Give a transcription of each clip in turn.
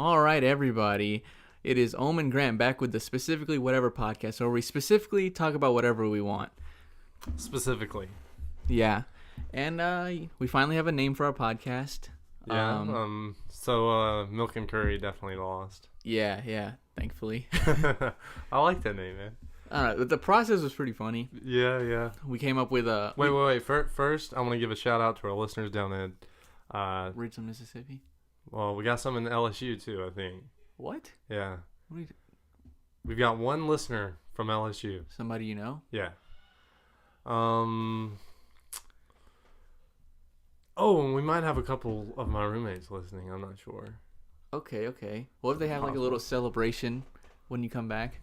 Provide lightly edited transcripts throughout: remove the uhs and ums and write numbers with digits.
All right, everybody. It is Omen Grant back with the Specifically Whatever podcast, where we specifically talk about whatever we want. Specifically. Yeah. And we finally have a name for our podcast. Yeah. So Milk and Curry definitely lost. Yeah. Thankfully. I like that name, man. I don't know. The process was pretty funny. Yeah. We came up with a... Wait. First, I want to give a shout out to our listeners down in... Ridgeland, Mississippi? Well, we got some in LSU, too, I think. What? Yeah. What We've got one listener from LSU. Somebody you know? Yeah. Oh, and we might have a couple of my roommates listening. I'm not sure. Okay. What if they have like a little celebration when you come back?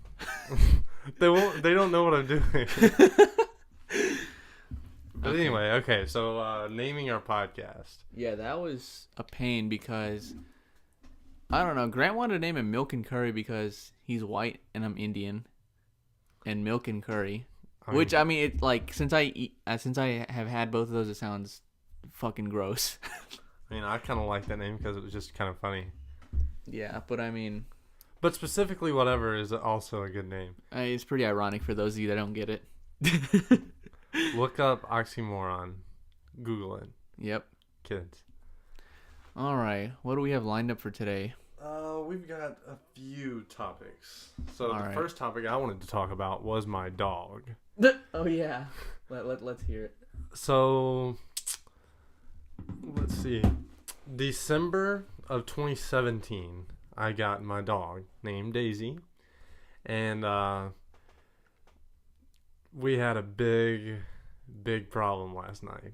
They won't. They don't know what I'm doing. But anyway, okay. So naming our podcast. Yeah, that was a pain because I don't know. Grant wanted to name him Milk and Curry because he's white and I'm Indian, and Milk and Curry. Which I mean, it like since I have had both of those, it sounds fucking gross. I mean, I kind of like that name because it was just kind of funny. Yeah, but I mean, but specifically, whatever is also a good name. It's pretty ironic for those of you that don't get it. Look up oxymoron. Google it. Yep. Kids. All right, what do we have lined up for today? We've got a few topics. So first topic I wanted to talk about was my dog. Oh yeah, let's hear it. So let's see. December of 2017, I got my dog named Daisy, and we had a big problem last night.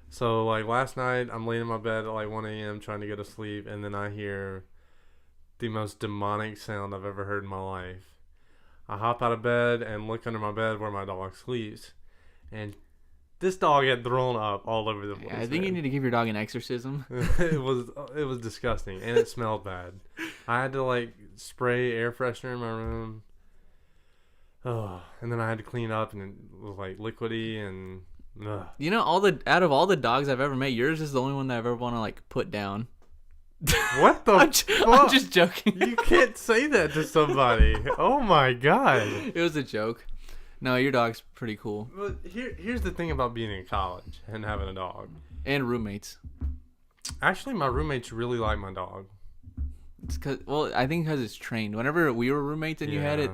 So like last night, I'm laying in my bed at like 1 a.m. trying to go to sleep, and then I hear the most demonic sound I've ever heard in my life. I hop out of bed and look under my bed where my dog sleeps, and this dog had thrown up all over the place. Yeah, I think you need to give your dog an exorcism. It was disgusting, and it smelled bad. I had to like spray air freshener in my room. Oh, and then I had to clean up, and it was like liquidy and. Ugh. You know, out of all the dogs I've ever met, yours is the only one that I've ever want to like put down. What the I'm just joking. You can't say that to somebody. Oh my god. It was a joke. No, your dog's pretty cool. But here's the thing about being in college and having a dog. And roommates. Actually, my roommates really like my dog. It's I think because it's trained. Whenever we were roommates and you had it,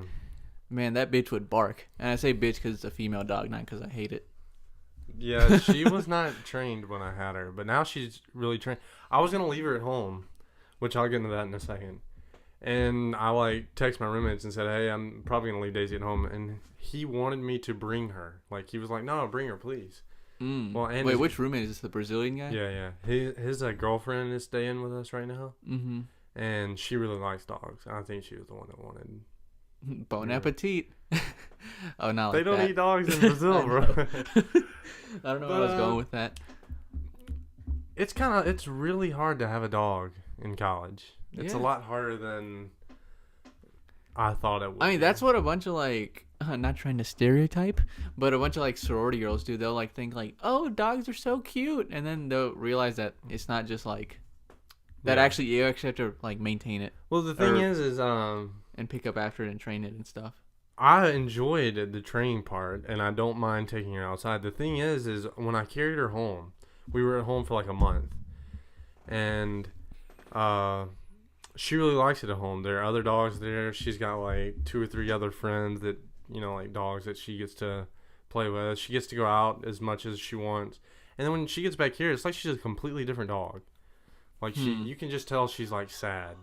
man, that bitch would bark. And I say bitch because it's a female dog, not because I hate it. Yeah, she was not trained when I had her, but now she's really trained. I was going to leave her at home, which I'll get into that in a second. And I like text my roommates and said, hey, I'm probably going to leave Daisy at home. And he wanted me to bring her. Like, he was like, no, bring her, please. Well, and wait, which roommate? Is this the Brazilian guy? Yeah. His girlfriend is staying with us right now. Mm-hmm. And she really likes dogs. I think she was the one that wanted. Bon appetit. Oh, not they like don't eat dogs in Brazil, bro. I don't know where I was going with that. It's really hard to have a dog in college. It's a lot harder than I thought it would. I mean, that's what a bunch of like, not trying to stereotype, but a bunch of like sorority girls do. They'll like think like, oh, dogs are so cute, and then they'll realize that it's not just like that. Yeah. Actually, you actually have to like maintain it. Well, the thing is and pick up after it and train it and stuff. I enjoyed the training part, and I don't mind taking her outside. The thing is when I carried her home, we were at home for like a month, and she really likes it at home. There are other dogs there. She's got like 2 or 3 other friends that, you know, like dogs that she gets to play with. She gets to go out as much as she wants. And then when she gets back here, it's like she's a completely different dog. Like you can just tell she's like sad.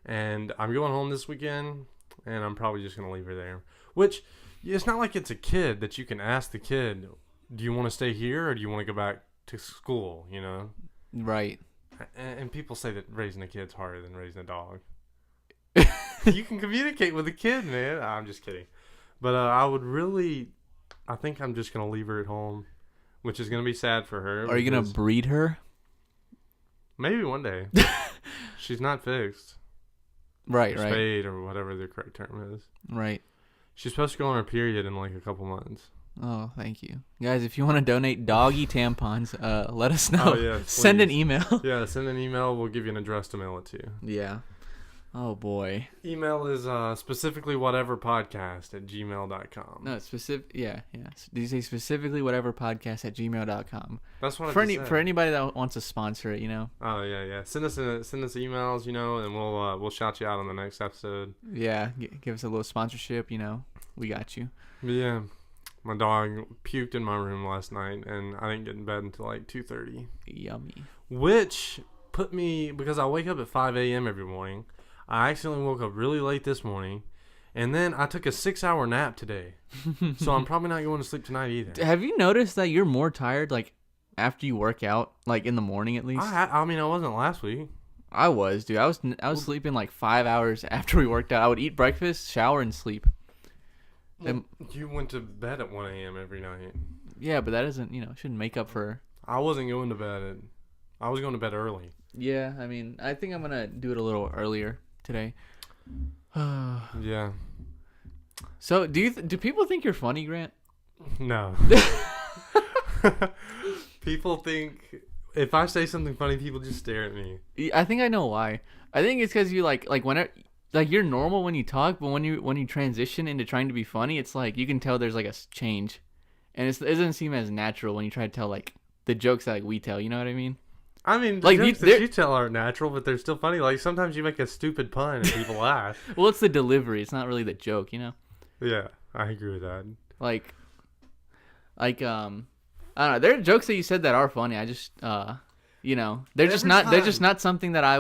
And I'm going home this weekend, and I'm probably just going to leave her there. Which, it's not like it's a kid that you can ask the kid, do you want to stay here or do you want to go back to school, you know? Right. And people say that raising a kid's harder than raising a dog. You can communicate with a kid, man. I'm just kidding. But I think I'm just going to leave her at home, which is going to be sad for her. Are you going to breed her? Maybe one day. She's not fixed. Right. Spayed or whatever the correct term is. Right. She's supposed to go on her period in like a couple months. Oh, thank you. Guys, if you want to donate doggy tampons, let us know. Oh, yeah, Send an please. email. Yeah, send an email. We'll give you an address to mail it to. Yeah. Oh, boy. Email is specifically whateverpodcast@gmail.com. No, yeah. Did you say specifically whateverpodcast@gmail.com? That's what I For just said. for anybody that wants to sponsor it, Oh yeah. Send us emails, and we'll shout you out on the next episode. Yeah, give us a little sponsorship, we got you. But yeah, my dog puked in my room last night, and I didn't get in bed until like 2:30. Yummy. Which put me, because I wake up at 5 a.m. every morning. I accidentally woke up really late this morning, and then I took a 6-hour nap today. So I'm probably not going to sleep tonight either. Have you noticed that you're more tired, like, after you work out, like, in the morning at least? I wasn't last week. I was, dude. I was sleeping like 5 hours after we worked out. I would eat breakfast, shower, and sleep. Well, you went to bed at 1 a.m. every night. Yeah, but that doesn't, shouldn't make up for... I wasn't going to bed. I was going to bed early. Yeah, I mean, I think I'm going to do it a little earlier today. Yeah. So, do people think you're funny, Grant? No. People think if I say something funny, people just stare at me. I think I know why. I think it's because you like whenever, like, you're normal when you talk, but when you transition into trying to be funny, it's like you can tell there's like a change, and it doesn't seem as natural when you try to tell like the jokes that like we tell. You know what I mean? I mean, like jokes that you tell aren't natural, but they're still funny. Like sometimes you make a stupid pun and people laugh. Well, it's the delivery. It's not really the joke, Yeah, I agree with that. Like I don't know. There are jokes that you said that are funny. I just they're just not something that I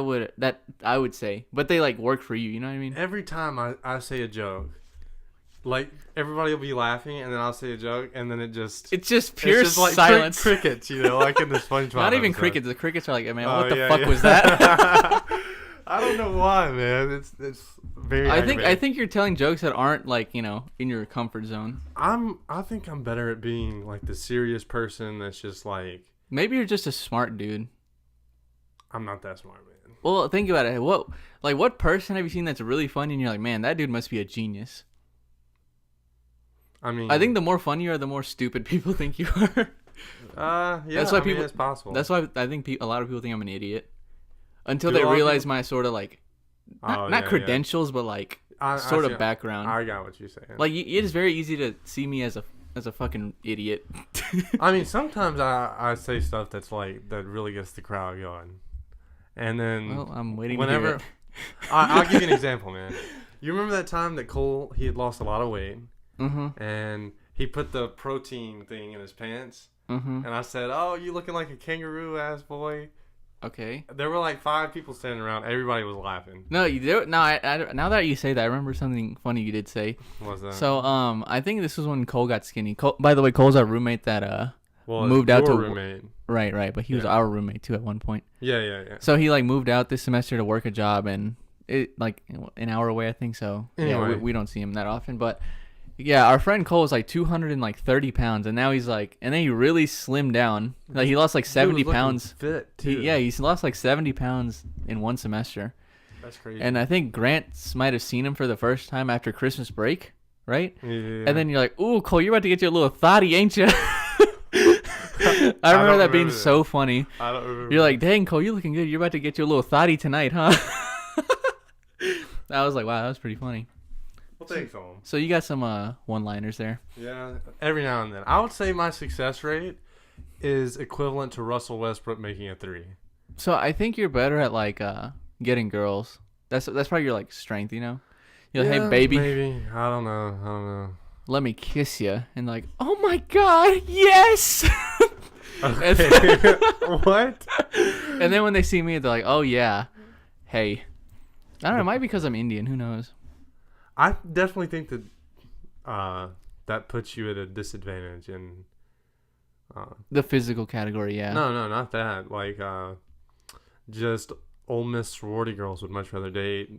would say, but they like work for you. You know what I mean? Every time I say a joke, like everybody will be laughing, and then I'll say a joke, and then it's just pure like silence. Crickets, like in the SpongeBob. Not even episode. crickets. The crickets are like, man, what the fuck was that? I don't know why, man. It's very. I think you're telling jokes that aren't like in your comfort zone. I think I'm better at being like the serious person that's just like. Maybe you're just a smart dude. I'm not that smart, man. Well, think about it. What person have you seen that's really funny and you're like, man, that dude must be a genius? I mean, I think the more funny you are, the more stupid people think you are. Yeah, that's why it's possible. That's why I think a lot of people think I'm an idiot until they realize my sort of like not credentials, but like sort of background. I got what you're saying. Like it is very easy to see me as a fucking idiot. I mean, sometimes I say stuff that's like that really gets the crowd going, and then I'm waiting. Whenever to hear it. I'll give you an example, man. You remember that time that Cole he had lost a lot of weight, and he put the protein thing in his pants, and I said, "Oh, you looking like a kangaroo ass boy." Okay. There were like 5 people standing around. Everybody was laughing. No, you do. No, I now that you say that, I remember something funny you did say. What was that? So, I think this was when Cole got skinny. By the way, Cole's our roommate that moved out to roommate. Right, but he was our roommate too at one point. Yeah. So he like moved out this semester to work a job, and it like an hour away, I think. So anyway. Yeah, we don't see him that often, but. Yeah, our friend Cole was like 230 pounds, and now he's like, and then he really slimmed down. Like he lost like 70 pounds. Fit too. He's lost like 70 pounds in one semester. That's crazy. And I think Grant might have seen him for the first time after Christmas break, right? Yeah. And then you're like, "Ooh, Cole, you're about to get you a little thotty, ain't you?" I remember that being so funny. I don't remember. You're like, "Dang, Cole, you looking good. You're about to get you a little thotty tonight, huh?" I was like, "Wow, that was pretty funny." Well, thanks, Owen. So you got some one-liners there. Yeah, every now and then. I would say my success rate is equivalent to Russell Westbrook making a 3. So I think you're better at like getting girls. That's probably your like strength, You're like, "Hey, baby, maybe. I don't know. let me kiss you," and like, "Oh my God, yes!" Okay. What? And then when they see me, they're like, "Oh yeah, hey." I don't know. It might be because I'm Indian. Who knows? I definitely think that that puts you at a disadvantage in the physical category. Yeah. No, not that. Like just Ole Miss sorority girls would much rather date,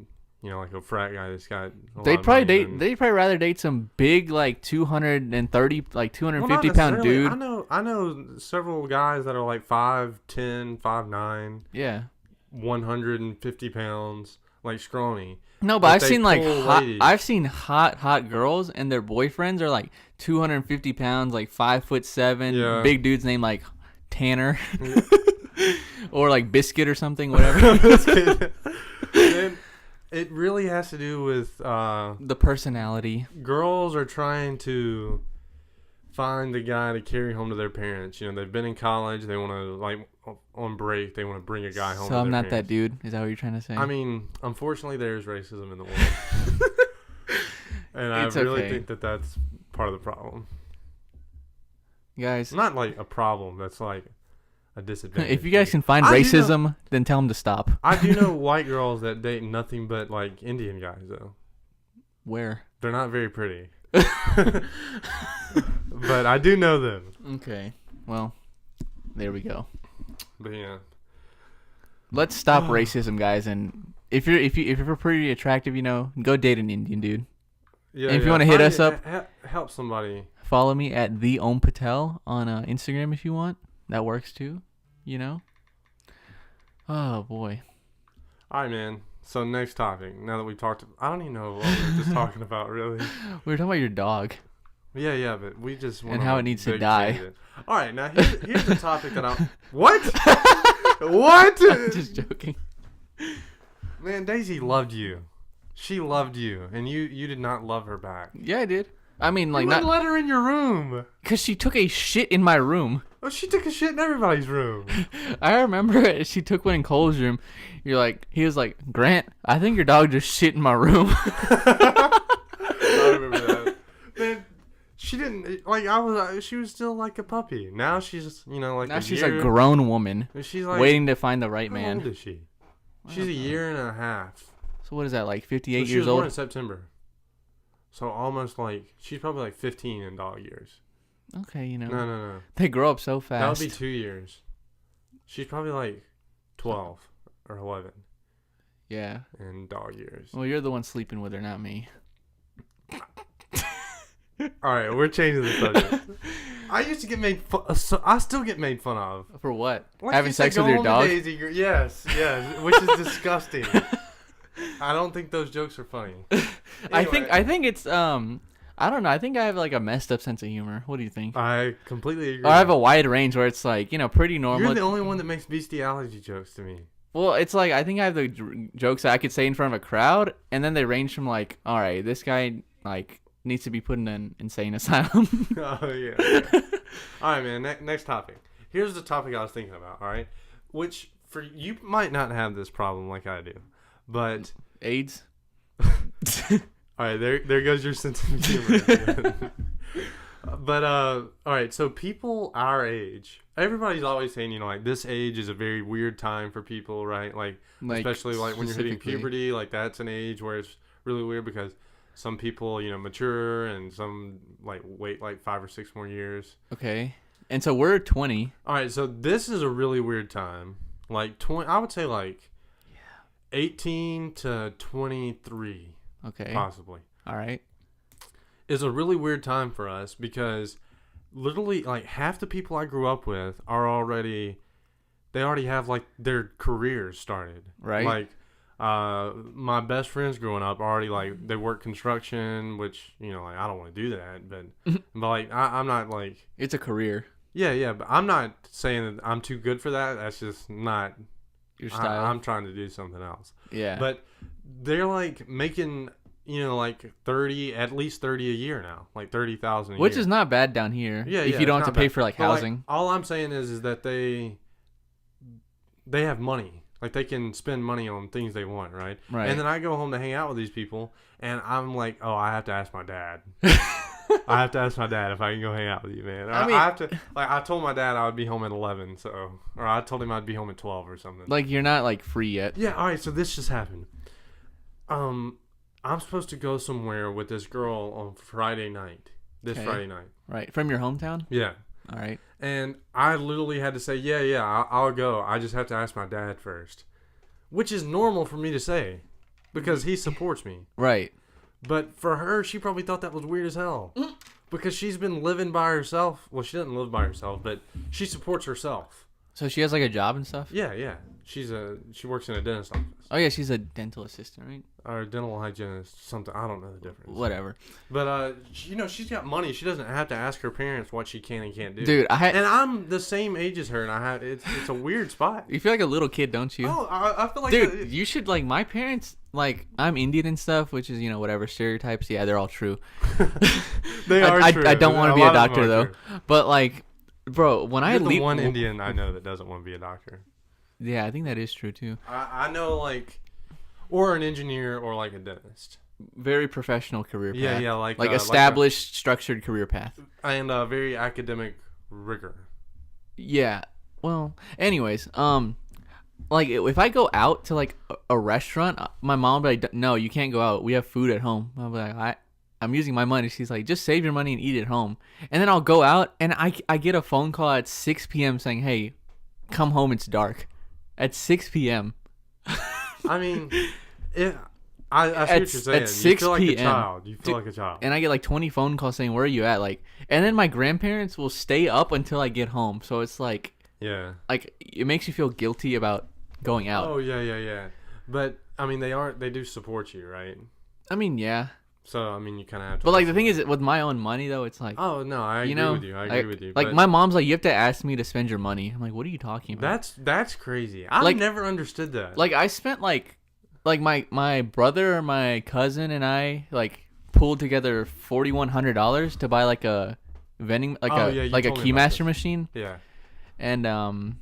like a frat guy that's got. They'd probably rather date some big like 230, like 250 pound dude. I know several guys that are like 5'10", 5'9". Yeah. 150 pounds. like scrawny. No, but I've they seen like pull hot. ladies. I've seen hot girls and their boyfriends are like 250 pounds, like 5'7", Yeah. big dudes named like Tanner, or like Biscuit or something, whatever. And it really has to do with The personality. girls are trying to find the guy to carry home to their parents. You know, they've been in college. They want to, like, on break, they want to bring a guy home to So their I'm not parents. that dude. Is that what you're trying to say? I mean, unfortunately, there's racism in the world. And I It's really okay. think that that's part of the problem. Guys, Not like a problem. That's like a disadvantage. if you guys can find I do racism, then tell them to stop. I do know white girls that date nothing but, like, Indian guys, though. Where? They're not very pretty. But I do know them. Okay. Well, there we go. But yeah. Let's stop racism, guys. And if you're pretty attractive, go date an Indian dude. Yeah, And if you wanna hit Find us up- help somebody. Follow me at the Om Patel on Instagram if you want. That works too. Oh boy. All right, man. So next topic. Now that we talked, I don't even know what we were just talking about, really. We were talking about your dog. Yeah, but we just went And on how a it needs to big die. tangent. All right, now here's the topic that I'm. What? What? I'm just joking. Man, Daisy loved you. She loved you, and you did not love her back. Yeah, I did. I mean, like, You not wouldn't let her in your room. because she took a shit in my room. Oh, she took a shit in everybody's room. I remember she took one in Cole's room. He was like, Grant, I think your dog just shit in my room. I remember that. Man, she didn't like. She was still like a puppy. Now she's like. Now she's a grown woman She's like waiting to find the right How man. old is she? She's a year and a half. So what is that, like 58 She years was born in old? September. So almost like she's probably like 15 in dog years. Okay, No. they grow up so That would fast. be 2 years. She's probably like 12 or 11 Yeah. in dog years. Well, you're the one sleeping with her, not me. All right, we're changing the subject. I used to get made fun. I still get made fun of. For what? Once Having you say sex go with your home to dog? Daisy, yes, which is disgusting. I don't think those jokes are funny. I think it's I don't know. I think I have like a messed up sense of humor. What do you think? I completely agree. Or I have a wide range where it's like, pretty normal. You're the only one that makes bestiality jokes to me. Well, it's like I think I have the jokes that I could say in front of a crowd, and then they range from like, all right, this guy like needs to be put in an insane asylum. Oh yeah. All right, man. Next topic. Here's the topic I was thinking about. All right, which for you might not have this problem like I do, but AIDS. all right, there goes your sense of humor. But all right, so people our age, everybody's always saying, like this age is a very weird time for people, right? Like especially like when you're hitting specifically. puberty, like that's an age where it's really weird because some people, mature and some like wait like 5 or 6 more years. Okay. And so we're 20. All right, so this is a really weird time. Like 20, I would say like 18 to 23, Okay. possibly. All right. Is a really weird time for us because literally like half the people I grew up with are already have like their careers started. Right. Like my best friends growing up already like they work construction, which like I don't want to do that, but like I'm not like It's a career. yeah, but I'm not saying that I'm too good for that. That's just not Your style. I'm trying to do something else. Yeah. But they're like making like 30, at least 30 a year now, like 30,000 a year. Which is not bad down here. Yeah, If yeah, you don't it's have to not pay bad. for like But, housing. all I'm saying is that they have money. Like they can spend money on things they want, right? Right. And then I go home to hang out with these people, and I'm like, oh, I have to ask my dad. I have to ask my dad if I can go hang out with you, man. I mean- I have to. Like I told my dad I would be home at 11, or I told him I'd be home at 12 or something. Like you're not like free yet. Yeah. All right. So this just happened. I'm supposed to go somewhere with this girl on Friday night. This Okay. Friday night. Right. From your hometown? Yeah. All right. And I literally had to say, yeah, I'll go. I just have to ask my dad first. Which is normal for me to say. Because he supports me. Right. But for her, she probably thought that was weird as hell. Because she's been living by herself. Well, she doesn't live by herself, but she supports herself. So she has like a job and stuff? Yeah. She works in a dentist office. Oh yeah, she's a dental assistant, right? Or a dental hygienist, something. I don't know the difference. Whatever. But she's got money. She doesn't have to ask her parents what she can and can't do. Dude, and I'm the same age as her, and I have it's a weird spot. You feel like a little kid, don't you? Oh, I feel like dude, you should like my parents. Like I'm Indian and stuff, which is whatever stereotypes. Yeah, they're all true. They are true. I don't want to be a doctor though. True. But like, bro, when You're I leave, the one Indian I know that doesn't want to be a doctor. Yeah, I think that is true too. I know like, or an engineer or like a dentist. Very professional career path. Yeah, like established, structured career path. And very academic rigor. Yeah. Well, anyways, like if I go out to like a restaurant, my mom will be like, "No, you can't go out. We have food at home." I'll be like, I'm using my money. She's like, "Just save your money and eat at home." And then I'll go out and I get a phone call at 6 p.m. saying, "Hey, come home. It's dark." At 6 p.m. I mean, I see what you're saying. At 6 you feel like p.m. a child. You feel like a child. And I get like 20 phone calls saying, "Where are you at?" Like, and then my grandparents will stay up until I get home. So it's like, yeah, like it makes you feel guilty about going out. Oh yeah. But I mean, they do support you, right? I mean, yeah. So I mean, you kind of have to. But like the thing is, with my own money though, it's like. Oh no, I agree with you. I agree with you. Like my mom's like, "You have to ask me to spend your money." I'm like, "What are you talking about?" That's crazy. I've never understood that. Like I spent like my brother or my cousin and I like pulled together $4,100 to buy like a vending a Keymaster machine. Yeah. And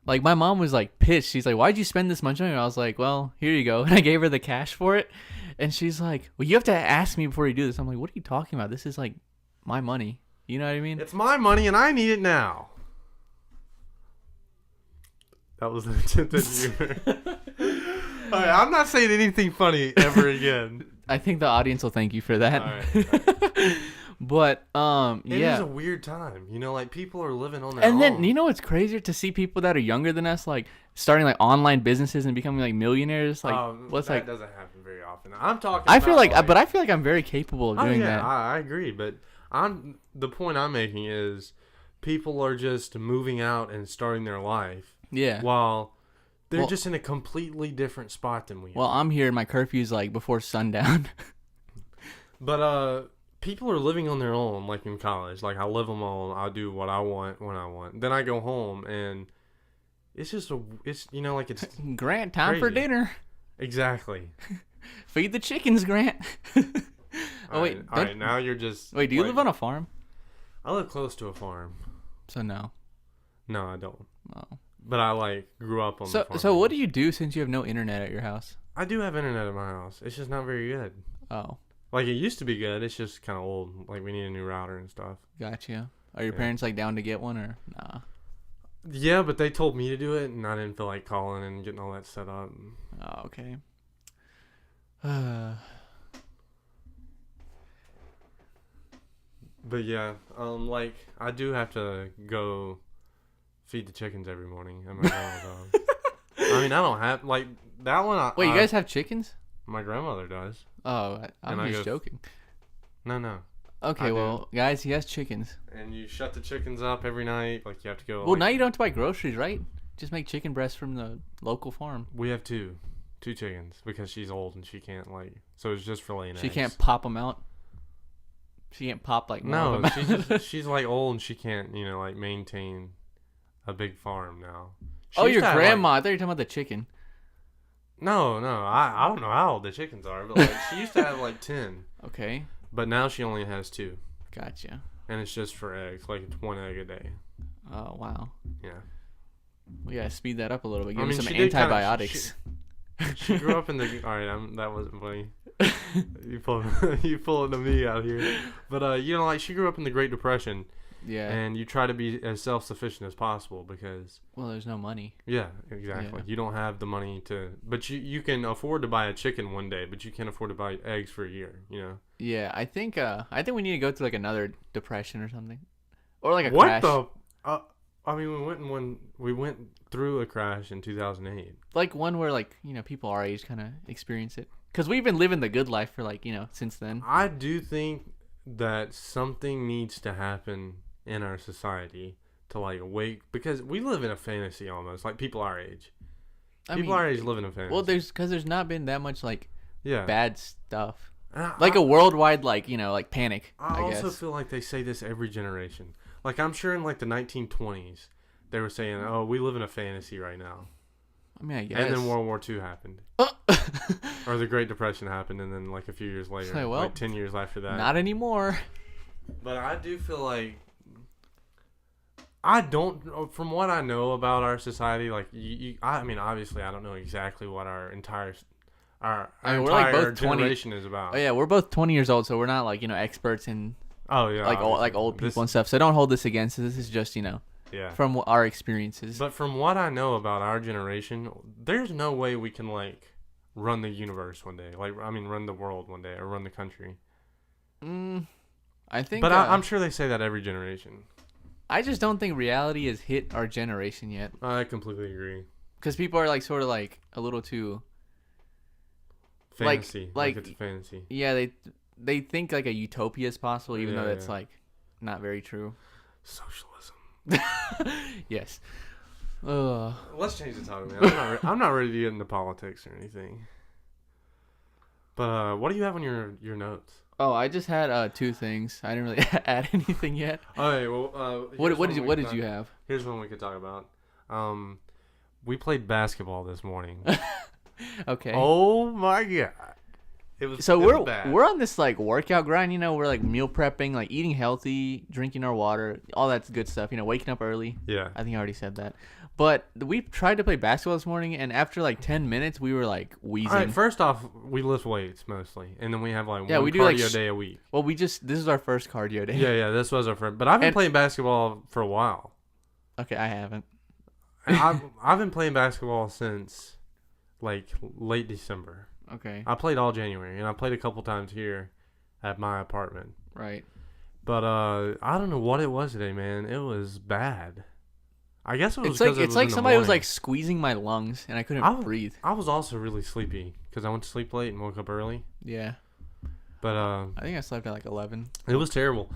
like my mom was like pissed. She's like, "Why'd you spend this much money?" And I was like, "Well, here you go." And I gave her the cash for it. And she's like, "Well, you have to ask me before you do this." I'm like, "What are you talking about? This is like my money." You know what I mean? It's my money and I need it now. That was an attempted humor. Alright, I'm not saying anything funny ever again. I think the audience will thank you for that. All right. But it is a weird time. Like people are living on their own. And then you know what's crazier to see people that are younger than us like starting like online businesses and becoming like millionaires. Like that doesn't happen very often. I'm talking. I feel like I'm very capable of doing that. I agree, but the point I'm making is people are just moving out and starting their life. Yeah. While they're just in a completely different spot than we are. Well, I'm here. My curfew's like before sundown. But people are living on their own, like in college. Like I live alone. I do what I want when I want. Then I go home and it's just it's Grant, time for dinner. Exactly. Feed the chickens, Grant. All right, now you're just. Wait, do you live on a farm? I live close to a farm. So no. No, I don't. Oh. But I grew up on the farm. So what do you do since you have no internet at your house? I do have internet at my house. It's just not very good. Oh. Like it used to be good. It's just kind of old. Like we need a new router and stuff. Gotcha. Are your parents like down to get one or nah? Yeah, but they told me to do it, and I didn't feel like calling and getting all that set up. Oh, okay. But yeah, I do have to go feed the chickens every morning at my grandma's house. I mean, I don't have that one. Wait, you guys have chickens? My grandmother does. Oh, I'm just joking. No. Okay, well, guys, he has chickens. And you shut the chickens up every night. Like you have to go. Well, now you don't have to buy groceries, right? Just make chicken breasts from the local farm. We have two chickens because she's old and she can't so it's just for laying eggs. She can't pop them out. She can't pop no. She's like old and she can't maintain a big farm now. Your grandma. I thought you were talking about the chicken. No. I don't know how old the chickens are, but she used to have 10. Okay. But now she only has 2. Gotcha. And it's just for eggs, it's 1 egg a day. Oh wow. Yeah. We gotta speed that up a little bit. Give me some antibiotics. She grew up in the. All right, that wasn't funny. You pulling the me out here, but she grew up in the Great Depression. Yeah. And you try to be as self-sufficient as possible because. Well, there's no money. Yeah, exactly. Yeah. You don't have the money but you can afford to buy a chicken one day, but you can't afford to buy eggs for a year. Yeah, I think we need to go through another depression or something, or a what crash. What the? I mean, we went through a crash in 2008. Like one where people our age kind of experience it, because we've been living the good life for since then. I do think that something needs to happen in our society to wake, because we live in a fantasy almost, like people our age. People our age live in a fantasy. Well, there's not been that much like bad stuff. Like a worldwide like panic. I also guess. feel like they say this every generation. Like I'm sure in like the 1920s, they were saying, "Oh, we live in a fantasy right now." I mean, I guess. And then World War II happened. Or the Great Depression happened, and then like a few years later, like 10 years after that. Not anymore. But I do feel like I don't. From what I know about our society, like I mean, obviously, I don't know exactly what our entire we're like both generation is about. Oh yeah, we're both 20 years old, so we're not like experts in. Oh yeah, like old people and stuff. So don't hold this against us. This is just from our experiences. But from what I know about our generation, there's no way we can like run the universe one day. Like I mean, run the world one day or run the country. I think. But I'm sure they say that every generation. I just don't think reality has hit our generation yet. I completely agree. Because people are like sort of like a little too. Fantasy, like it's a fantasy. Yeah, they think like a utopia is possible, even though that's like not very true. Socialism. Yes. Let's change the topic, man. I'm not ready to get into politics or anything. But what do you have on your notes? Oh, I just had 2 things. I didn't really add anything yet. All right. Well, what did you have? Here's one we could talk about. We played basketball this morning. Okay. Oh my god. We're on this like workout grind, we're like meal prepping, like eating healthy, drinking our water, all that good stuff, waking up early. Yeah. I think I already said that. But we tried to play basketball this morning, and after like 10 minutes, we were like wheezing. All right, first off, we lift weights mostly, and then we have like one cardio day a week. Well, this is our first cardio day. Yeah, this was our first. But I've been playing basketball for a while. Okay, I haven't. I've been playing basketball since like late December. Okay. I played all January, and I played a couple times here at my apartment. Right. But I don't know what it was today, man. It was bad. I guess it was it's like somebody was like squeezing my lungs, and I couldn't breathe. I was also really sleepy because I went to sleep late and woke up early. Yeah. But I think I slept at like 11. It was terrible.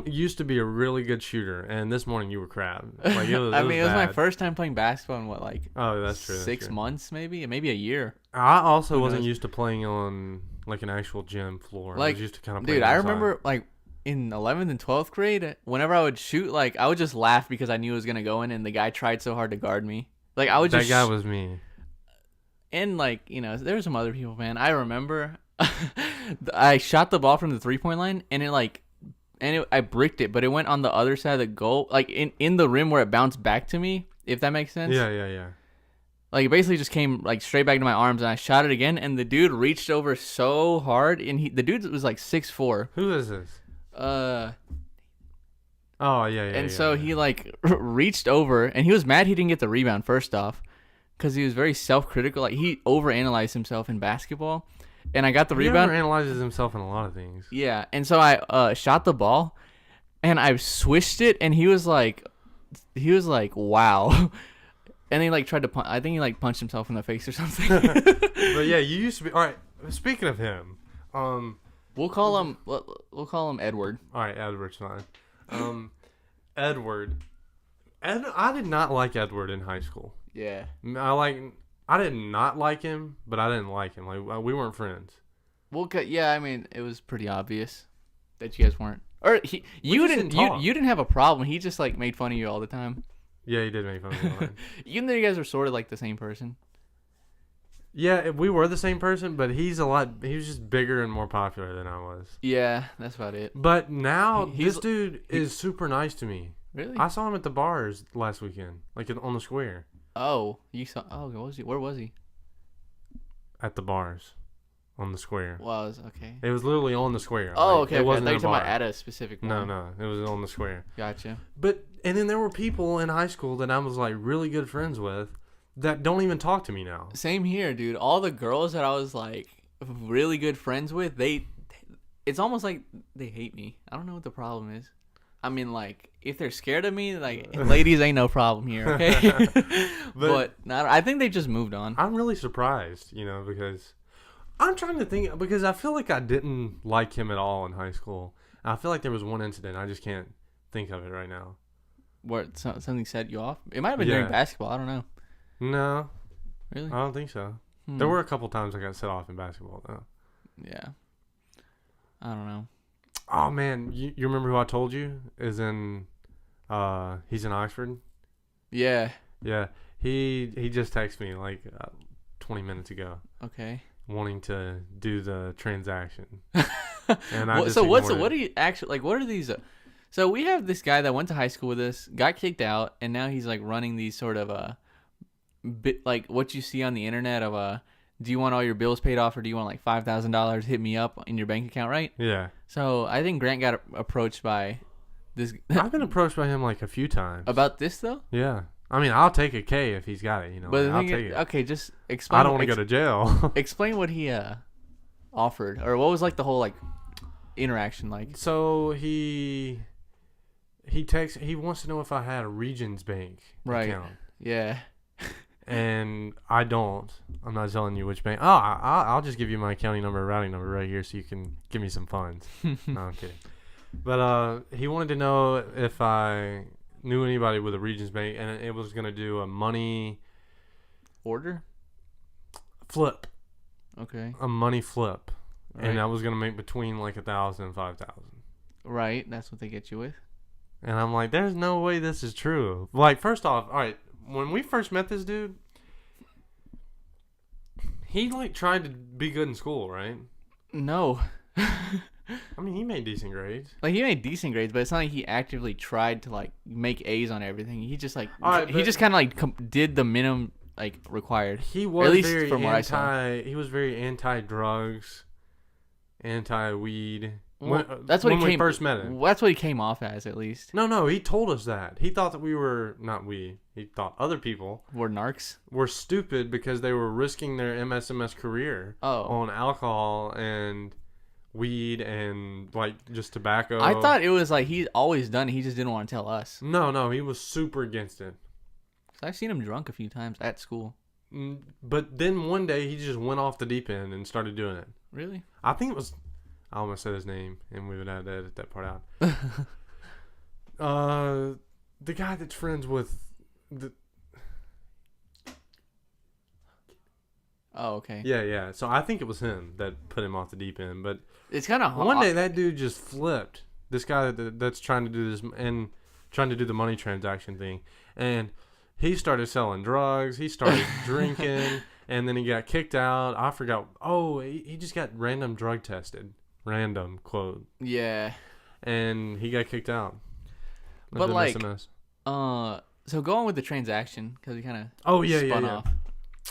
Used to be a really good shooter, and this morning you were crap. Like it was my first time playing basketball in what, like that's true. 6 months maybe a year. I also wasn't used to playing on like an actual gym floor. Like, I was used to kind of dude, I remember like in 11th and 12th grade, whenever I would shoot, like I would just laugh because I knew it was gonna go in, and the guy tried so hard to guard me. Like I would just. That guy was me. And like there were some other people, man. I remember. I shot the ball from the 3-point line, and I bricked it, but it went on the other side of the goal, like in the rim where it bounced back to me, if that makes sense. Yeah. Like it basically just came like straight back to my arms, and I shot it again, and the dude reached over so hard, and the dude was like 6'4". Who is this? Oh yeah. And so he like reached over, and he was mad he didn't get the rebound first off, because he was very self-critical. Like he overanalyzed himself in basketball. And I got the rebound. He analyzes himself in a lot of things. Yeah, and so I shot the ball, and I swished it, and he was like, wow. And he like tried to punch. I think he like punched himself in the face or something. But yeah, you used to be. All right. Speaking of him, we'll call him Edward. All right, Edward's fine. Edward. I did not like Edward in high school. Yeah. I did not like him, but I didn't like him. Like we weren't friends. Well, yeah, I mean, it was pretty obvious that you guys weren't. Or you didn't have a problem. He just like made fun of you all the time. Yeah, he did make fun of me. Even though you guys were sort of like the same person. Yeah, we were the same person, but he was just bigger and more popular than I was. Yeah, that's about it. But now this dude is super nice to me. Really? I saw him at the bars last weekend, like on the square. Oh, you saw? Oh, was he? Where was he? At the bars, on the square. Was okay. It was literally on the square. Oh, okay. It wasn't. I thought you were talking about at a specific one. No, it was on the square. Gotcha. And then there were people in high school that I was like really good friends with that don't even talk to me now. Same here, dude. All the girls that I was like really good friends with, it's almost like they hate me. I don't know what the problem is. I mean, like, if they're scared of me, like, ladies ain't no problem here, okay? but I think they just moved on. I'm really surprised, because I'm trying to think, because I feel like I didn't like him at all in high school. I feel like there was one incident. I just can't think of it right now. What, something set you off? It might have been during basketball. I don't know. No. Really? I don't think so. There were a couple times I got set off in basketball though. Yeah. I don't know. Oh man, you remember who I told you is in? He's in Oxford. Yeah. Yeah, he just texted me like 20 minutes ago. Okay. Wanting to do the transaction. And what are you actually like? What are these? So we have this guy that went to high school with us, got kicked out, and now he's like running these sort of bit like what you see on the internet of do you want all your bills paid off or do you want like $5,000? Hit me up in your bank account, right? Yeah. So I think Grant got approached by this. I've been approached by him like a few times. About this though? Yeah. I mean, I'll take a K if he's got it, you know. But I'll take it. Okay, just explain. I don't want to go to jail. Explain what he offered, or what was like the whole like interaction like. So he wants to know if I had a Regions Bank account. Yeah. And I don't. I'm not telling you which bank. Oh, I'll just give you my accounting number, routing number right here, so you can give me some funds. No, I'm kidding. But he wanted to know if I knew anybody with a Regions Bank, and it was gonna do a money order flip. Okay. A money flip, right. And I was gonna make between like 1,000 and 5,000. Right, that's what they get you with. And I'm like, there's no way this is true. Like, first off, all right, when we first met this dude, he like tried to be good in school, right? No. I mean, he made decent grades. Like, he made decent grades, but it's not like he actively tried to like make A's on everything. He just like he just kind of like did the minimum like required. He was at least very from what I saw. He was very anti-drugs, anti-weed. Well, that's what when he we came, first met him. That's what he came off as, at least. No, he told us that. He thought that we were not we. He thought other people were narcs. Were stupid because they were risking their MSMS career on alcohol and weed and like just tobacco. I thought it was like he'd always done it. He just didn't want to tell us. No, he was super against it. I've seen him drunk a few times at school. But then one day he just went off the deep end and started doing it. Really? I think it was. I almost said his name, and we would have to edit that part out. The guy that's friends with the. Oh, okay. Yeah. So I think it was him that put him off the deep end. But it's kind of one day that dude just flipped. This guy that's trying to do this and trying to do the money transaction thing, and he started selling drugs. He started drinking, and then he got kicked out. I forgot. Oh, he just got random drug tested. Random quote. Yeah. And he got kicked out. But like, so go on with the transaction because he kind of spun off.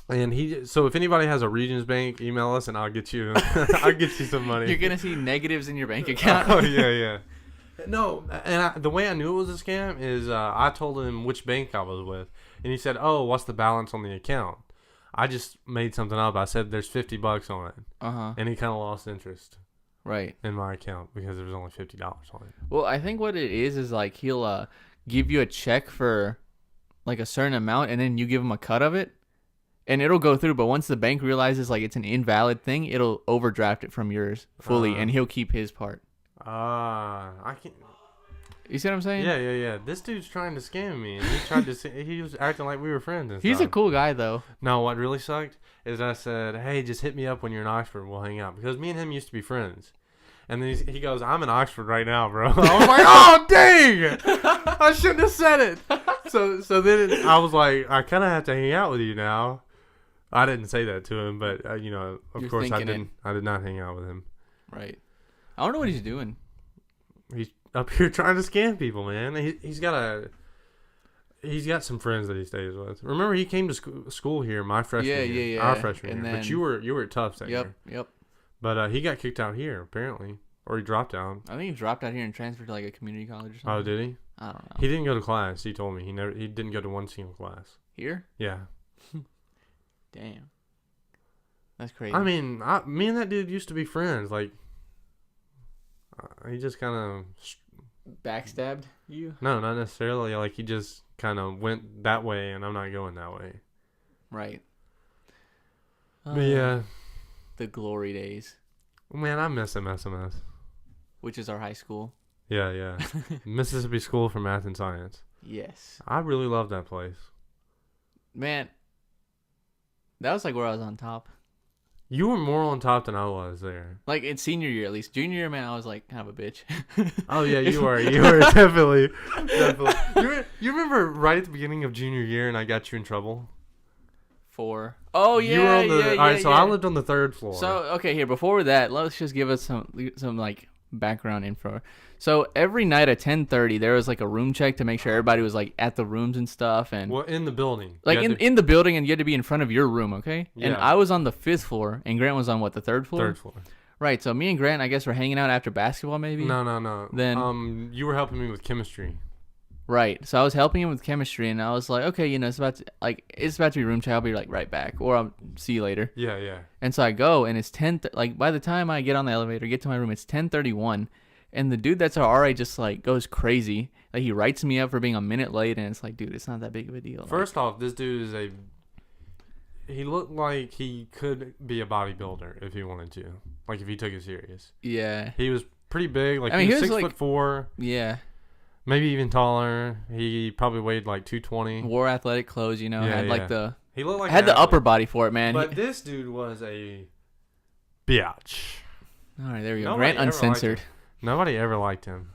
And so if anybody has a Regions Bank, email us and I'll get you some money. You're gonna see negatives in your bank account. Oh yeah. No, and the way I knew it was a scam is I told him which bank I was with, and he said, "Oh, what's the balance on the account?" I just made something up. I said, "There's $50 on it," and he kind of lost interest. Right. In my account because there was only $50 on it. Well, I think what it is like he'll give you a check for like a certain amount and then you give him a cut of it and it'll go through. But once the bank realizes like it's an invalid thing, it'll overdraft it from yours fully and he'll keep his part. I can't. You see what I'm saying? Yeah. This dude's trying to scam me. And he was acting like we were friends and He's stuff. a cool guy though. No, what really sucked is I said, "Hey, just hit me up when you're in Oxford. We'll hang out." Because me and him used to be friends. And then he goes, "I'm in Oxford right now, bro." I was like, "Oh, dang! I shouldn't have said it." So then I was like, "I kind of have to hang out with you now." I didn't say that to him, but of course I didn't. I did not hang out with him. Right. I don't know what he's doing. He's up here trying to scam people, man. He's got some friends that he stays with. Remember, he came to school here my freshman year. Yeah. Our freshman year. Then, but you were at Tufts that year. Yep. But he got kicked out here, apparently. Or he dropped out. I think he dropped out here and transferred to like a community college or something. Oh, did he? I don't know. He didn't go to class. He told me. He didn't go to one single class. Here? Yeah. Damn. That's crazy. I mean, me and that dude used to be friends. Like, he just kind of... Backstabbed you? No, not necessarily. Like, he just kind of went that way, and I'm not going that way. Right. But yeah. The glory days. Man, I miss MSMS. Which is our high school. Yeah. Mississippi School for Math and Science. Yes. I really love that place. Man, That was like where I was on top. You were more on top than I was there. Like in senior year, at least. Junior year, man, I was like kind of a bitch. Oh yeah, you were. You were definitely. You remember right at the beginning of junior year, and I got you in trouble. 4. Oh yeah, You were on the. yeah, All right, yeah, so yeah. I lived on the 3rd floor. So okay, here before that, let's just give us some like background info. So every night at 10:30, there was like a room check to make sure everybody was like at the rooms and stuff, and well, in the building, like in the building, and you had to be in front of your room, okay? Yeah. And I was on the 5th floor, and Grant was on what, the 3rd floor? 3rd floor. Right. So me and Grant, I guess, were hanging out after basketball, maybe. No. Then you were helping me with chemistry. right. So I was helping him with chemistry, and I was like, okay, it's about to be room check. I'll be like right back, or I'll see you later. Yeah. And so I go, and it's 10. Like by the time I get on the elevator, get to my room, it's 10:31. And the dude that's our RA just like goes crazy. Like he writes me up for being a minute late, and it's like, dude, it's not that big of a deal. First off, this dude is he looked like he could be a bodybuilder if he wanted to. Like if he took it serious. Yeah. He was pretty big. Like I mean, he was he was 6'4". Yeah. Maybe even taller. He probably weighed like 220. Wore athletic clothes, Yeah, had yeah. like the He looked like had an the athlete. upper body for it, man. But this dude was a biatch. All right, there we go. Nobody Grant ever liked uncensored. him. Nobody ever liked him.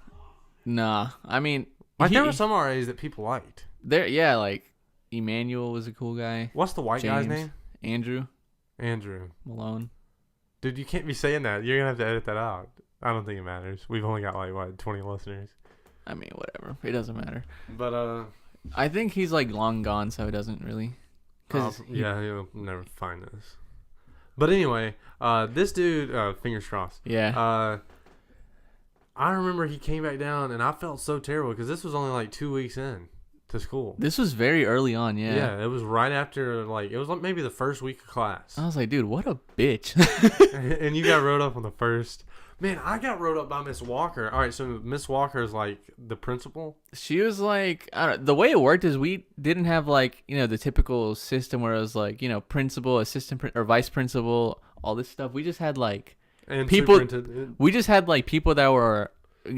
Nah, I mean, Like there were some RAs that people liked. yeah, like Emmanuel was a cool guy. What's the white guy's name? Andrew Andrew. Malone. Dude, you can't be saying that. You're gonna have to edit that out. I don't think it matters. We've only got like 20 listeners. I mean, whatever. It doesn't matter. But I think he's like long gone, so it doesn't really. yeah, he'll never find this. But anyway, this dude, fingers crossed. Yeah. I remember he came back down, and I felt so terrible because this was only like 2 weeks in to school. This was very early on. Yeah. Yeah, it was right after it was like maybe the first week of class. I was like, dude, what a bitch. And you got wrote up on the first. Man, I got wrote up by Miss Walker. All right, so Miss Walker is like the principal. She was like, I don't know, the way it worked is we didn't have like, the typical system where it was like, principal, assistant, or vice principal, all this stuff. We just had like And people. superintendent. We just had like people that were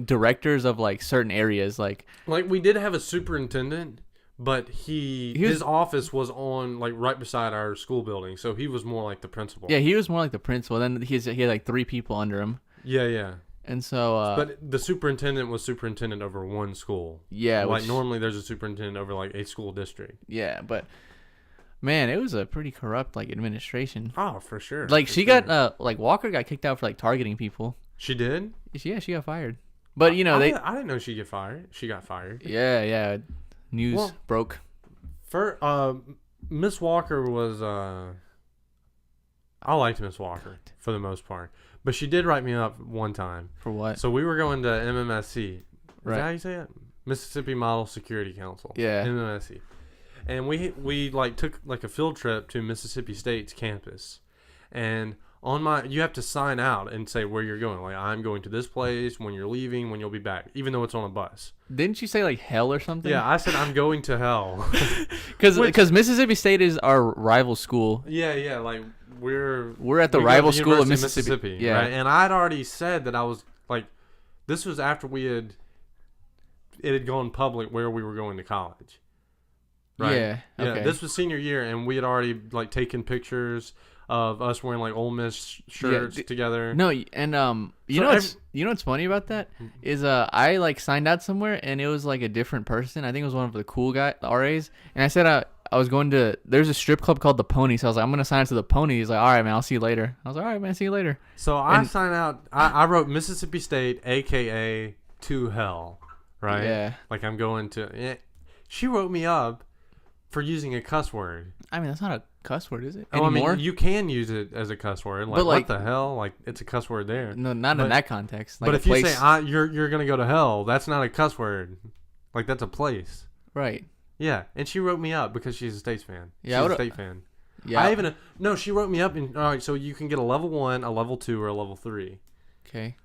directors of like certain areas, like we did have a superintendent, but his office was on like right beside our school building, so he was more like the principal. Yeah, he was more like the principal. Then he had like 3 people under him. Yeah. And so but the superintendent was superintendent over one school. Yeah, like normally there's a superintendent over like a school district. Yeah, but man, it was a pretty corrupt like administration. Oh, for sure. Like got like Walker got kicked out for like targeting people. She did? Yeah, she got fired. But I didn't know she got fired. Yeah. News broke. Miss Walker was I liked Miss Walker for the most part. But she did write me up one time. For what? So we were going to MMSC. Is right. that how you say it? Mississippi Model Security Council. Yeah. MMSC. And we like took like a field trip to Mississippi State's campus. And you have to sign out and say where you're going. Like, I'm going to this place, when you're leaving, when you'll be back, even though it's on a bus. Didn't you say like hell or something? Yeah, I said I'm going to hell. Because Mississippi State is our rival school. Yeah, like we're at the rival school of Mississippi. Yeah, right? And I'd already said that I was like, this was after it had gone public where we were going to college. Right? Yeah. Okay. Yeah. This was senior year, and we had already like taken pictures of us wearing like Ole Miss shirts together. No, and you know what's funny about that is I like signed out somewhere and it was like a different person. I think it was one of the cool RAs, and I said I was going to. There's a strip club called the Pony, so I was like, I'm gonna sign up to the Pony. He's like, all right, man, I'll see you later. I was like, all right, man, see you later. So I signed out. I wrote Mississippi State, aka to hell, right? Yeah. Like I'm going to. Yeah. She wrote me up for using a cuss word. I mean, that's not a cuss word, is it? Oh, Anymore? I mean, you can use it as a cuss word. Like, what the hell? Like, it's a cuss word there. No, not in that context. Like but if you say you're gonna go to hell, that's not a cuss word. Like, that's a place. Right. Yeah, and she wrote me up because she's a States fan. Yeah, she's a State fan. Yeah. She wrote me up and all right. So you can get a level 1, a level 2, or a level 3. Okay.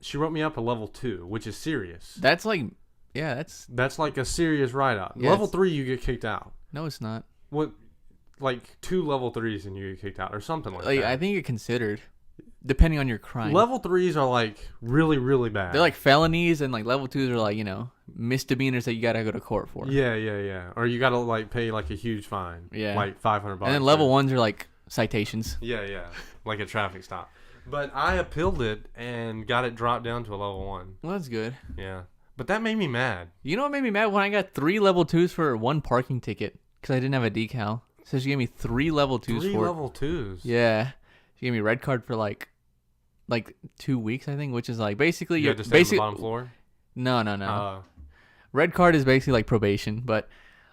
She wrote me up a level 2, which is serious. That's like, yeah, that's like a serious write up. Yeah, level 3, you get kicked out. No, it's not. What? Like 2 level 3s and you get kicked out or something like that. I think you're considered. depending on your crime. Level 3s are like really, really bad. They're like felonies, and like level 2s are like, you know, misdemeanors that you gotta go to court for. Yeah. Or you gotta like pay like a huge fine. Yeah. Like $500. And then level 1s are like citations. Yeah. Like a traffic stop. But I appealed it and got it dropped down to a level 1. Well, that's good. Yeah. But that made me mad. You know what made me mad? When I got 3 level 2s for 1 parking ticket because I didn't have a decal. So she gave me 3 level 2s 3 for level 2s? Yeah. She gave me a red card for like 2 weeks, I think, which is like basically you had to stay on the bottom floor? No. Red card is basically like probation, but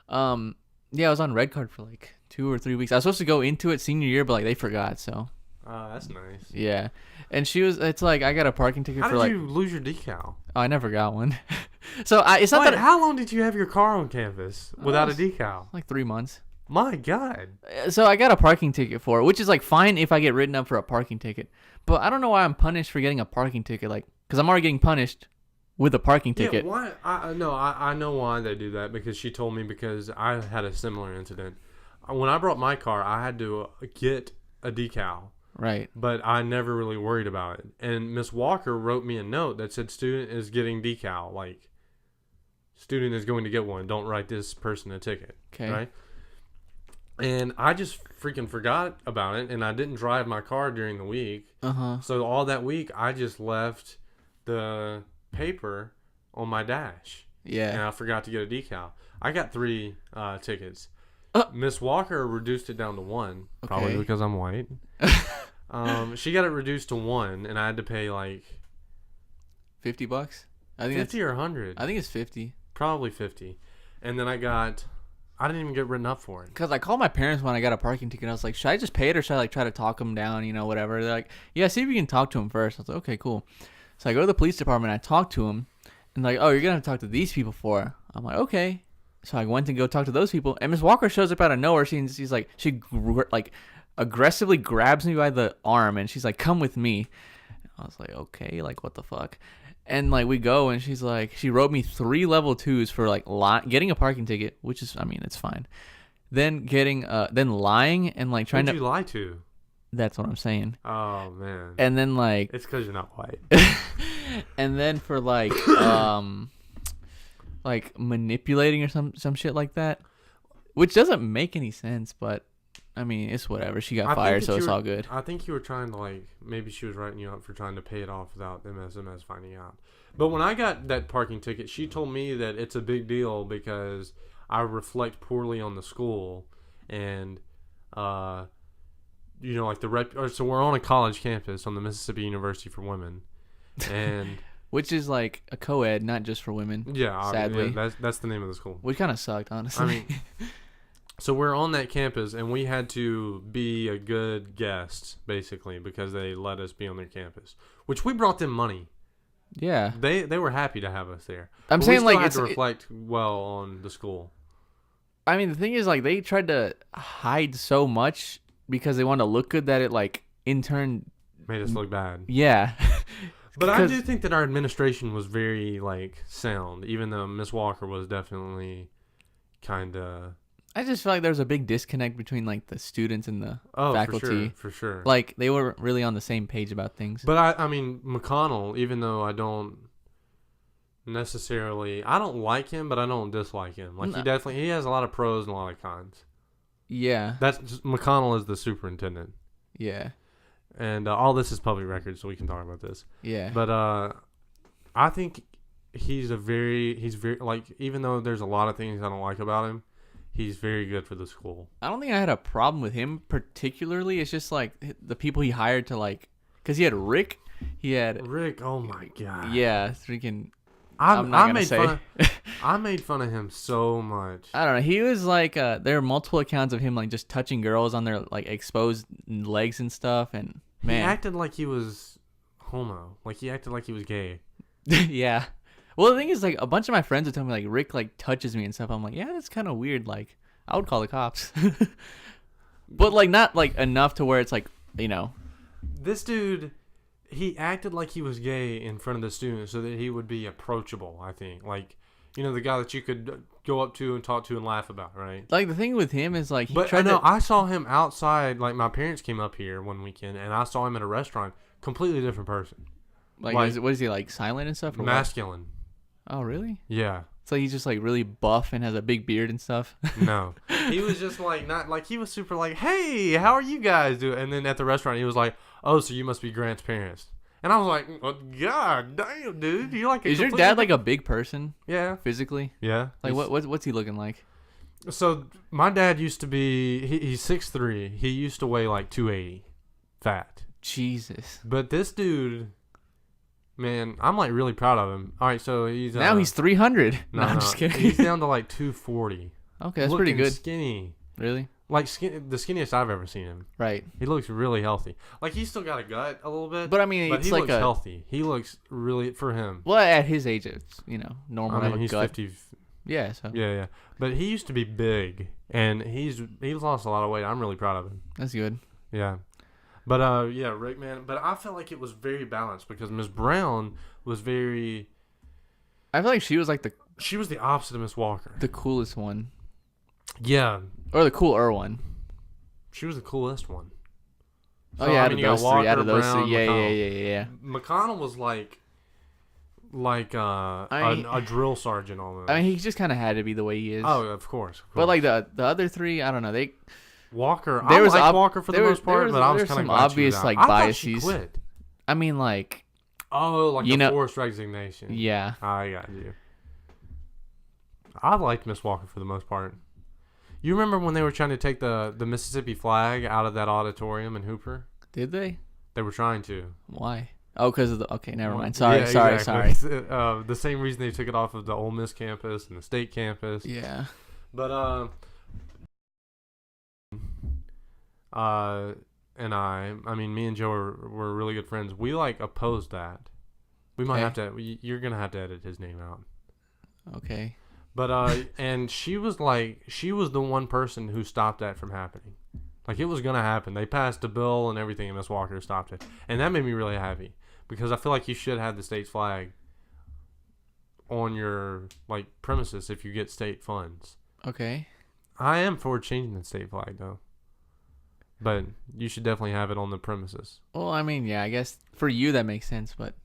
yeah, I was on red card for like 2 or 3 weeks. I was supposed to go into it senior year, but like they forgot, so. That's nice. Yeah. And it's like I got a parking ticket How for did like. you lose your decal? Oh, I never got one. So it's not Wait, that. how long did you have your car on campus without a decal? Like 3 months. My God. So I got a parking ticket for it, which is like fine if I get written up for a parking ticket. But I don't know why I'm punished for getting a parking ticket, like, because I'm already getting punished with a parking ticket. Yeah, why? I know why they do that, because she told me, because I had a similar incident. When I brought my car, I had to get a decal. Right. But I never really worried about it. And Miss Walker wrote me a note that said student is getting decal. Like, student is going to get one. Don't write this person a ticket. Okay. Right? And I just freaking forgot about it, and I didn't drive my car during the week. Uh-huh. So all that week, I just left the paper on my dash. Yeah. And I forgot to get a decal. I got 3 tickets. Miss Walker reduced it down to 1, probably Okay. because I'm white. She got it reduced to 1, and I had to pay like $50. I think 50 or 100. I think it's 50. Probably 50. And then I didn't even get written up for it. Because I called my parents when I got a parking ticket. I was like, should I just pay it or should I like try to talk them down, you know, whatever? They're like, yeah, see if you can talk to them first. I was like, okay, cool. So I go to the police department. I talk to them. And like, oh, you're going to have to talk to these people for it. I'm like, okay. So I went to go talk to those people. And Miss Walker shows up out of nowhere. She's like, she like aggressively grabs me by the arm. And she's like, come with me. I was like, okay, like what the fuck? And like we go, and she's like, she wrote me 3 level 2s for like getting a parking ticket, which is, I mean, it's fine. Then then lying and like trying Who'd to. you lie to? That's what I'm saying. Oh man. And then like. It's because you're not white. And then for like like manipulating or some shit like that, which doesn't make any sense, but. I mean, it's whatever. She got fired, so it's all good. I think you were trying to, like, maybe she was writing you up for trying to pay it off without MSMS finding out. But when I got that parking ticket, she told me that it's a big deal because I reflect poorly on the school. And, you know, like so we're on a college campus on the Mississippi University for Women. And which is like a co-ed, not just for women. Yeah, sadly. Yeah, that's the name of the school. Which kind of sucked, honestly. I mean... So we're on that campus, and we had to be a good guest, basically, because they let us be on their campus. Which we brought them money. Yeah. They were happy to have us there. I'm but saying, we still like, had to reflect well on the school. I mean, the thing is, like, they tried to hide so much because they wanted to look good that it, like, in turn... made us look bad. Yeah. But I do think that our administration was very, like, sound, even though Miss Walker was definitely kind of... I just feel like there was a big disconnect between like the students and the faculty. For sure. Like they were really on the same page about things. But I mean, McConnell, even though I don't necessarily, I don't like him, but I don't dislike him. Like he has a lot of pros and a lot of cons. Yeah. McConnell is the superintendent. Yeah. And all this is public record, so we can talk about this. Yeah. But I think he's very like, even though there's a lot of things I don't like about him, he's very good for the school. I don't think I had a problem with him particularly. It's just like the people he hired to like, because he had Rick. Oh my god. Yeah, freaking. I made fun of him so much. I don't know. He was like, there are multiple accounts of him like just touching girls on their like exposed legs and stuff, and man, he acted like he was homo. Like he acted like he was gay. Yeah. Well, the thing is, like, a bunch of my friends would tell me, like, Rick, like, touches me and stuff. I'm like, yeah, that's kind of weird. Like, I would call the cops. But, like, not, like, enough to where it's, like, you know. This dude, he acted like he was gay in front of the students so that he would be approachable, I think. Like, the guy that you could go up to and talk to and laugh about, right? Like the thing with him is like I saw him outside. Like my parents came up here one weekend, and I saw him at a restaurant. Completely different person. Like what is he like, silent and stuff? Or masculine. What? Oh really? Yeah. So he's just like really buff and has a big beard and stuff. No, he was just like not like he was super like, hey, how are you guys doing? And then at the restaurant, he was like, oh, so you must be Grant's parents. And I was like, oh, God damn, dude, you like? Is your dad like a big person? Yeah, physically. Yeah. Like what's he looking like? So my dad used to be he's 6'3". He used to weigh like 280, fat. Jesus. But this dude. Man, I'm like really proud of him. All right, so he's he's 300. No, I'm just kidding. He's down to like 240. Okay, that's pretty good. Skinny. Really? Like the skinniest I've ever seen him. Right. He looks really healthy. Like he's still got a gut a little bit. But I mean, he looks healthy. He looks really for him. Well, at his age, it's normal to have a he's gut. 50. Yeah. So. Yeah. But he used to be big, and he's lost a lot of weight. I'm really proud of him. That's good. Yeah. But yeah, Rick, man. But I felt like it was very balanced because Miss Brown was very. I feel like she was like she was the opposite of Miss Walker. The coolest one. Yeah. Or the cooler one. She was the coolest one. So, out of those three. Out of those three. Yeah. McConnell was like a drill sergeant almost. I mean, he just kind of had to be the way he is. Oh, of course. But like the other three, I don't know. Walker. I like Walker for the most part, but I was kind of obvious like biases. I thought she quit. I mean, like. Oh, like the forced resignation. Yeah. I got you. I liked Miss Walker for the most part. You remember when they were trying to take the Mississippi flag out of that auditorium in Hooper? Did they? They were trying to. Why? Oh, because of the. Okay, never mind. Sorry. The same reason they took it off of the Ole Miss campus and the state campus. Yeah. But and I mean, me and Joe were really good friends. We like opposed that. We might have to. You're gonna have to edit his name out. Okay. But and she was the one person who stopped that from happening. Like it was gonna happen. They passed a bill and everything, and Miss Walker stopped it, and that made me really happy because I feel like you should have the state's flag on your premises if you get state funds. Okay. I am for changing the state flag though. But you should definitely have it on the premises. Well, I mean, yeah, I guess for you that makes sense. But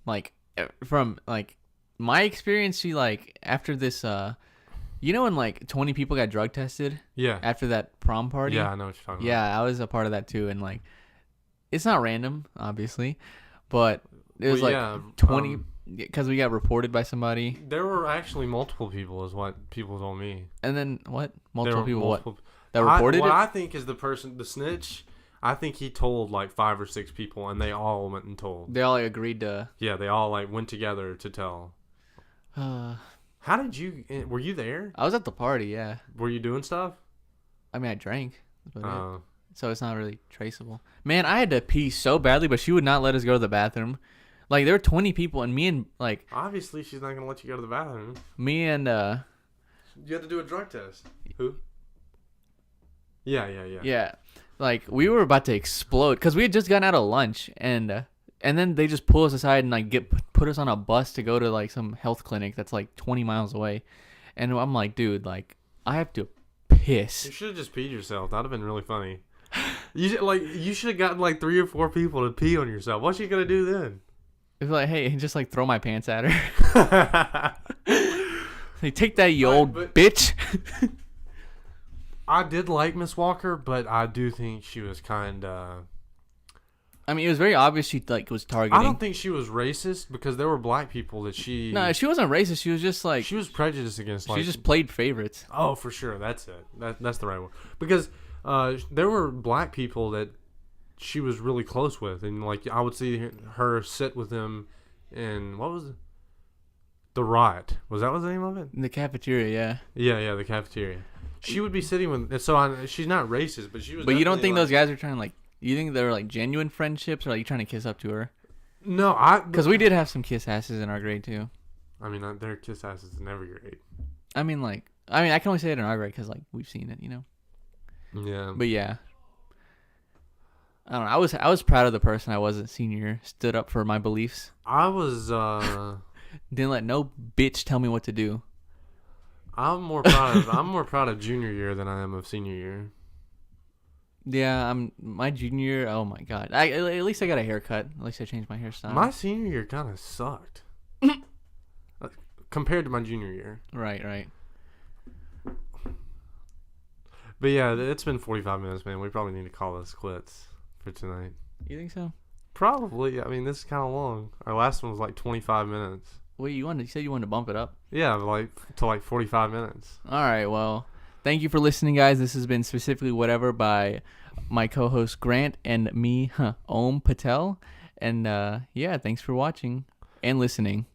from my experience, she after this, when 20 people got drug tested. Yeah. After that prom party. Yeah, I know what you're talking about. Yeah, I was a part of that too, and it's not random, obviously, but it was 20 because we got reported by somebody. There were actually multiple people, is what people told me. And then what? Multiple people? What? That reported what it? I think is the snitch, I think he told 5 or 6 people, and they all went and told. They all agreed to. Yeah, they all went together to tell. How did you? Were you there? I was at the party. Yeah. Were you doing stuff? I mean, I drank. So it's not really traceable. Man, I had to pee so badly, but she would not let us go to the bathroom. There were 20 people, and me and Obviously, she's not gonna let you go to the bathroom. Me and You had to do a drug test. Who? Yeah. Yeah, we were about to explode because we had just gotten out of lunch, and then they just pull us aside and put us on a bus to go to some health clinic that's 20 miles away, and I'm like, dude, I have to piss. You should have just peed yourself. That'd have been really funny. You should have gotten 3 or 4 people to pee on yourself. What's she gonna do then? It's hey, just throw my pants at her. Take that, you old bitch. I did like Miss Walker, but I do think she was kind of. I mean, it was very obvious she was targeting. I don't think she was racist because there were black people that she. No, she wasn't racist. She was just she was prejudiced against. She just played favorites. Oh, for sure, that's it. That's the right one because there were black people that she was really close with, and I would see her sit with them, and what was it? The Riot. Was that the name of it? In the cafeteria, yeah. Yeah, the cafeteria. She would be sitting with. So she's not racist, but she was. But you don't think those guys are trying to You think they were genuine friendships, or are you trying to kiss up to her? No, because we did have some kiss asses in our grade too. I mean, there are kiss asses in every grade. I mean, I can only say it in our grade because we've seen it, Yeah. But yeah. I don't know. I was proud of the person I was at senior year. Stood up for my beliefs. I was. Didn't let no bitch tell me what to do. I'm more proud of junior year than I am of senior year. Yeah, I'm my junior year. Oh my god! At least I got a haircut. At least I changed my hairstyle. My senior year kind of sucked compared to my junior year. Right. But yeah, it's been 45 minutes, man. We probably need to call this quits for tonight. You think so? Probably. I mean, this is kind of long. Our last one was like 25 minutes. Wait, you said you wanted to bump it up? Yeah, to 45 minutes. All right. Well, thank you for listening, guys. This has been Specifically Whatever by my co-host Grant and me, Om Patel. And yeah, thanks for watching and listening.